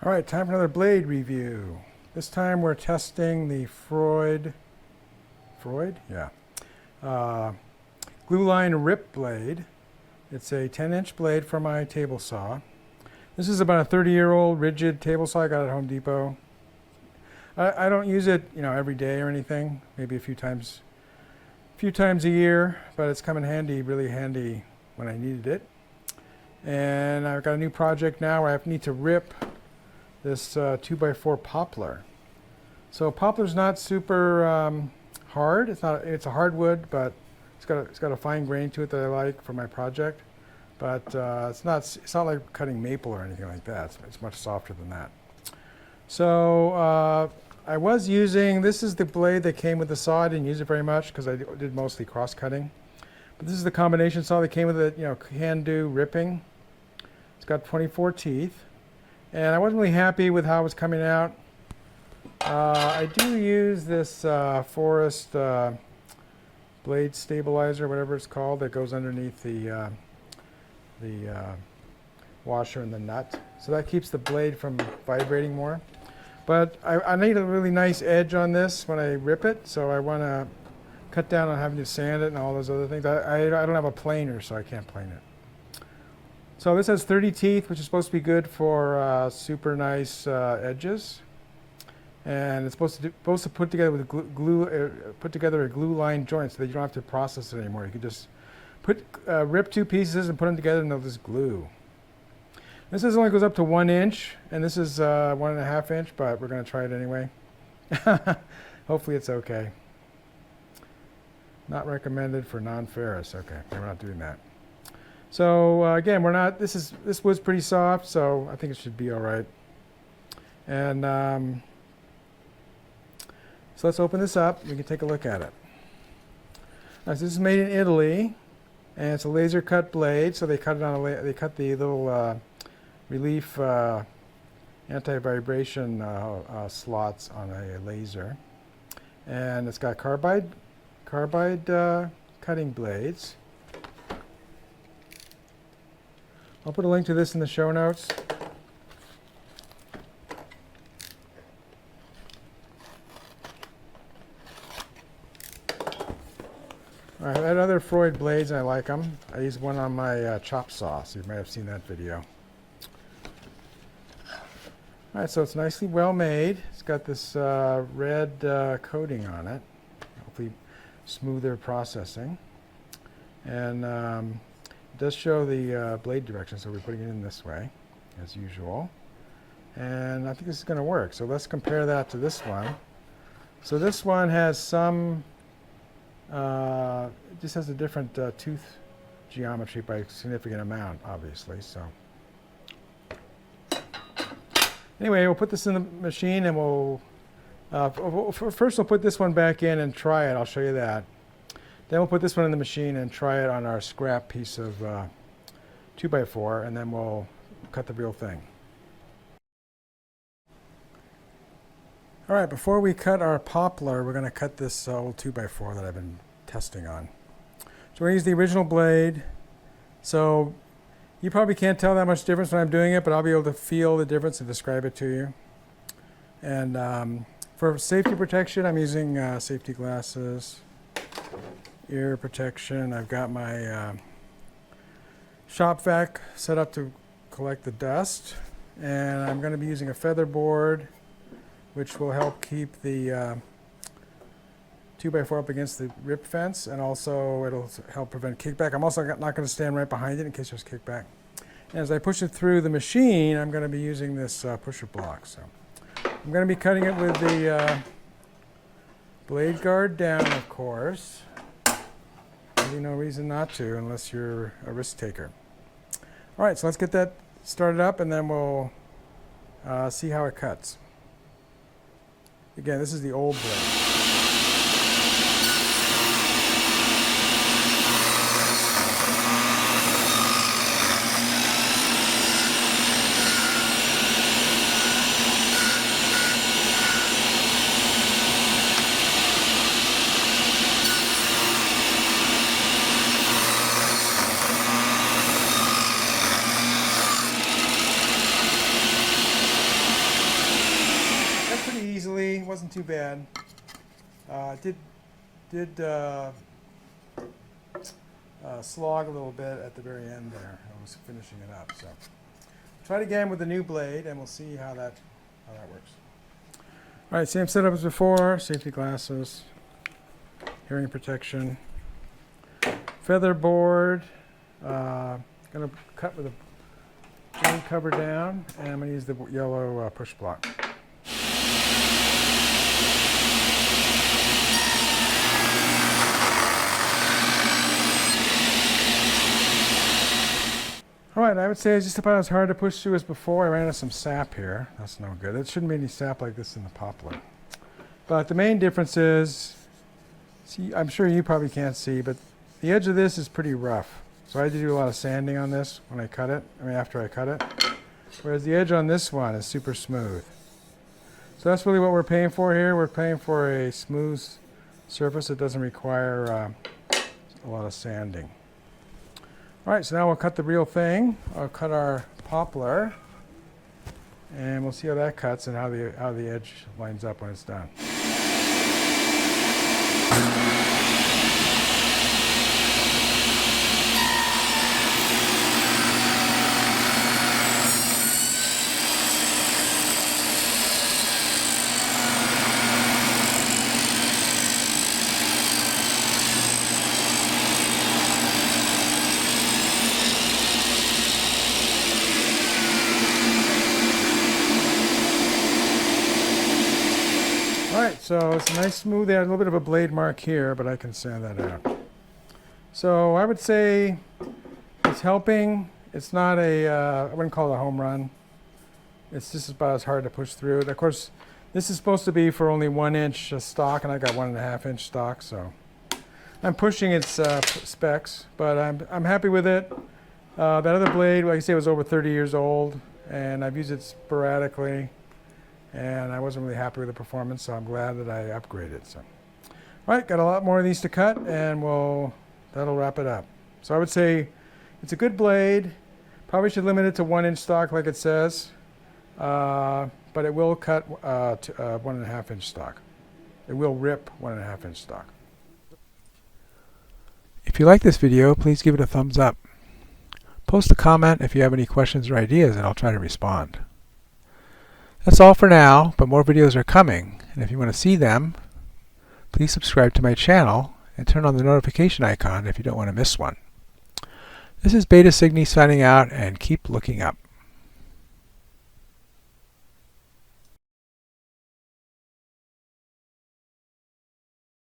All right, time for another blade review. This time we're testing the Freud? Yeah. Glue line rip blade. It's a 10-inch blade for my table saw. This is about a 30-year-old rigid table saw I got at Home Depot. I don't use it, every day or anything. Maybe a few times a year, but it's come in handy, really handy when I needed it. And I've got a new project now where I need to rip this 2x4 poplar. So poplar's not super hard. It's a hardwood, but it's got a fine grain to it that I like for my project. But it's not like cutting maple or anything like that. It's much softer than that. So I was using, this is the blade that came with the saw. I didn't use it very much because I did mostly cross cutting. But this is the combination saw that came with it, can-do ripping. It's got 24 teeth. And I wasn't really happy with how it was coming out. I do use this Forest blade stabilizer, whatever it's called, that goes underneath the washer and the nut. So that keeps the blade from vibrating more. But I need a really nice edge on this when I rip it, so I want to cut down on having to sand it and all those other things. I don't have a planer, so I can't plane it. So this has 30 teeth, which is supposed to be good for super nice edges, and it's supposed to put together with put together a glue line joint so that you don't have to process it anymore. You can just rip two pieces and put them together, and they'll just glue. This only goes up to 1 inch, and this is 1.5 inch, but we're going to try it anyway. Hopefully it's okay. Not recommended for non-ferrous. Okay, we're not doing that. So again, this wood's pretty soft, so I think it should be all right. And so let's open this up. We can take a look at it. Now, so this is made in Italy, and it's a laser cut blade. So they cut it on they cut the little relief anti-vibration slots on a laser, and it's got carbide cutting blades. I'll put a link to this in the show notes. All right, I had other Freud blades and I like them. I used one on my chop saw, so you might have seen that video. All right, so it's nicely well made. It's got this red coating on it, hopefully smoother processing. And it does show the blade direction, so we're putting it in this way, as usual. And I think this is going to work. So let's compare that to this one. So this one has some, it just has a different tooth geometry by a significant amount, obviously. So anyway, we'll put this in the machine, and first we'll put this one back in and try it. I'll show you that. Then we'll put this one in the machine and try it on our scrap piece of 2x4, and then we'll cut the real thing. All right, before we cut our poplar, we're going to cut this old 2x4 that I've been testing on. So we're going to use the original blade. So you probably can't tell that much difference when I'm doing it, but I'll be able to feel the difference and describe it to you. And for safety protection, I'm using safety glasses, ear protection. I've got my shop vac set up to collect the dust, and I'm going to be using a feather board, which will help keep the 2x4 up against the rip fence, and also it'll help prevent kickback. I'm also not going to stand right behind it in case there's kickback. And as I push it through the machine, I'm going to be using this pusher block. So I'm going to be cutting it with the blade guard down, of course. Really no reason not to unless you're a risk taker. All right, so let's get that started up, and then we'll see how it cuts. Again, this is the old blade. wasn't too bad. Did slog a little bit at the very end there. I was finishing it up. So try it again with the new blade, and we'll see how that works. All right, same setup as before. Safety glasses, hearing protection, feather board. Gonna cut with a blade cover down, and I'm gonna use the yellow push block. All right, I would say it's just about as hard to push through as before. I ran out of some sap here. That's no good. There shouldn't be any sap like this in the poplar. But the main difference is, see, I'm sure you probably can't see, but the edge of this is pretty rough. So I had to do a lot of sanding on this when I cut it, after I cut it. Whereas the edge on this one is super smooth. So that's really what we're paying for here. We're paying for a smooth surface that doesn't require a lot of sanding. All right, so now we'll cut the real thing. I'll cut our poplar, and we'll see how that cuts and how the edge lines up when it's done. Alright, so it's a nice smooth edge, a little bit of a blade mark here, but I can sand that out. So I would say it's helping. It's not I wouldn't call it a home run. It's just about as hard to push through. Of course, this is supposed to be for only 1 inch stock, and I got 1.5 inch stock, so I'm pushing its specs, but I'm happy with it. That other blade, like I say, was over 30 years old, and I've used it sporadically. And I wasn't really happy with the performance, so I'm glad that I upgraded. So, all right, got a lot more of these to cut, and that'll wrap it up. So I would say it's a good blade. Probably should limit it to 1 inch stock, like it says, but it will cut to 1.5 inch stock. It will rip 1.5 inch stock. If you like this video, please give it a thumbs up. Post a comment if you have any questions or ideas, and I'll try to respond. That's all for now, but more videos are coming, and if you want to see them, please subscribe to my channel and turn on the notification icon if you don't want to miss one. This is STScI signing out, and keep looking up.